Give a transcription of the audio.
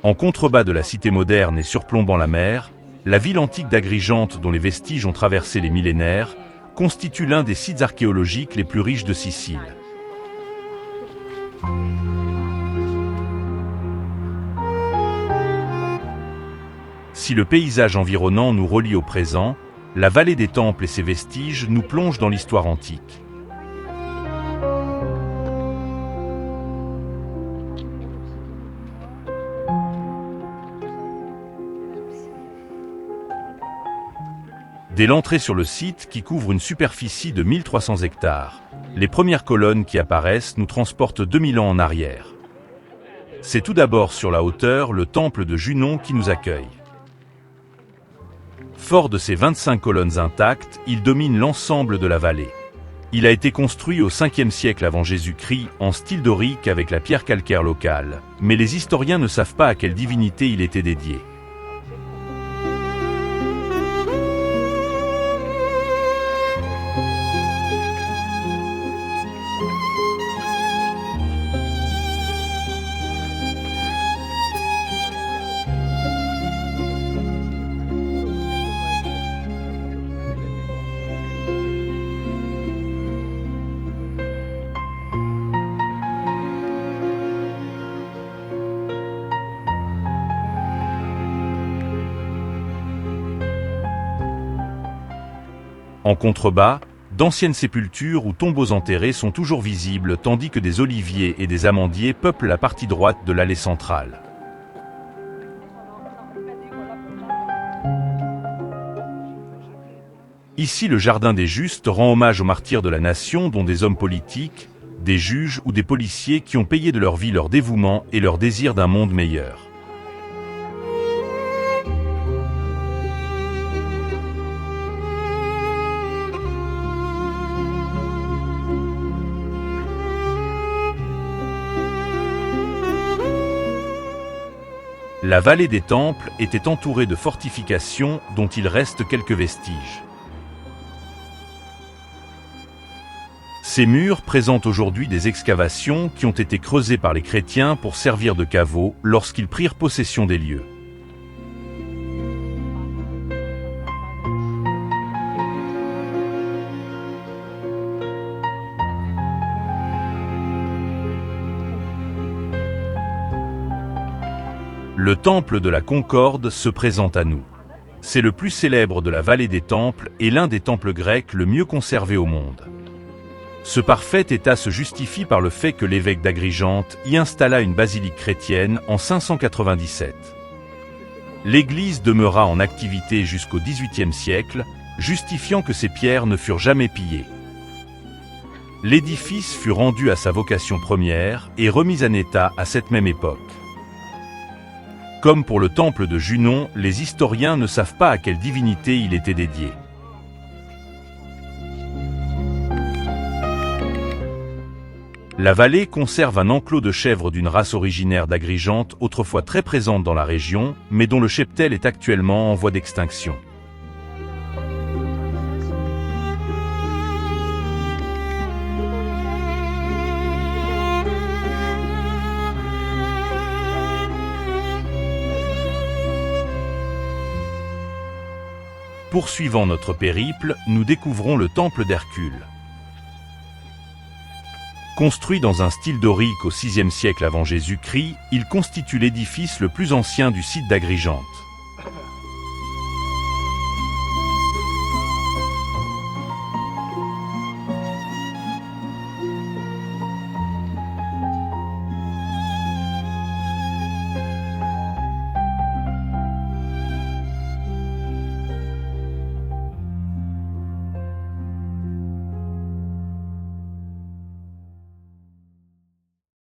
En contrebas de la cité moderne et surplombant la mer, la ville antique d'Agrigente, dont les vestiges ont traversé les millénaires, constitue l'un des sites archéologiques les plus riches de Sicile. Si le paysage environnant nous relie au présent, la vallée des Temples et ses vestiges nous plongent dans l'histoire antique. Dès l'entrée sur le site, qui couvre une superficie de 1300 hectares, les premières colonnes qui apparaissent nous transportent 2000 ans en arrière. C'est tout d'abord sur la hauteur le temple de Junon qui nous accueille. Fort de ses 25 colonnes intactes, il domine l'ensemble de la vallée. Il a été construit au 5e siècle avant Jésus-Christ en style dorique avec la pierre calcaire locale, mais les historiens ne savent pas à quelle divinité il était dédié. En contrebas, d'anciennes sépultures ou tombeaux enterrés sont toujours visibles tandis que des oliviers et des amandiers peuplent la partie droite de l'allée centrale. Ici, le Jardin des Justes rend hommage aux martyrs de la nation, dont des hommes politiques, des juges ou des policiers qui ont payé de leur vie leur dévouement et leur désir d'un monde meilleur. La vallée des Temples était entourée de fortifications dont il reste quelques vestiges. Ces murs présentent aujourd'hui des excavations qui ont été creusées par les chrétiens pour servir de caveaux lorsqu'ils prirent possession des lieux. Le temple de la Concorde se présente à nous. C'est le plus célèbre de la vallée des Temples et l'un des temples grecs le mieux conservés au monde. Ce parfait état se justifie par le fait que l'évêque d'Agrigente y installa une basilique chrétienne en 597. L'église demeura en activité jusqu'au XVIIIe siècle, justifiant que ses pierres ne furent jamais pillées. L'édifice fut rendu à sa vocation première et remis en état à cette même époque. Comme pour le temple de Junon, les historiens ne savent pas à quelle divinité il était dédié. La vallée conserve un enclos de chèvres d'une race originaire d'Agrigente, autrefois très présente dans la région, mais dont le cheptel est actuellement en voie d'extinction. Poursuivant notre périple, nous découvrons le temple d'Hercule. Construit dans un style dorique au VIe siècle avant Jésus-Christ, il constitue l'édifice le plus ancien du site d'Agrigente.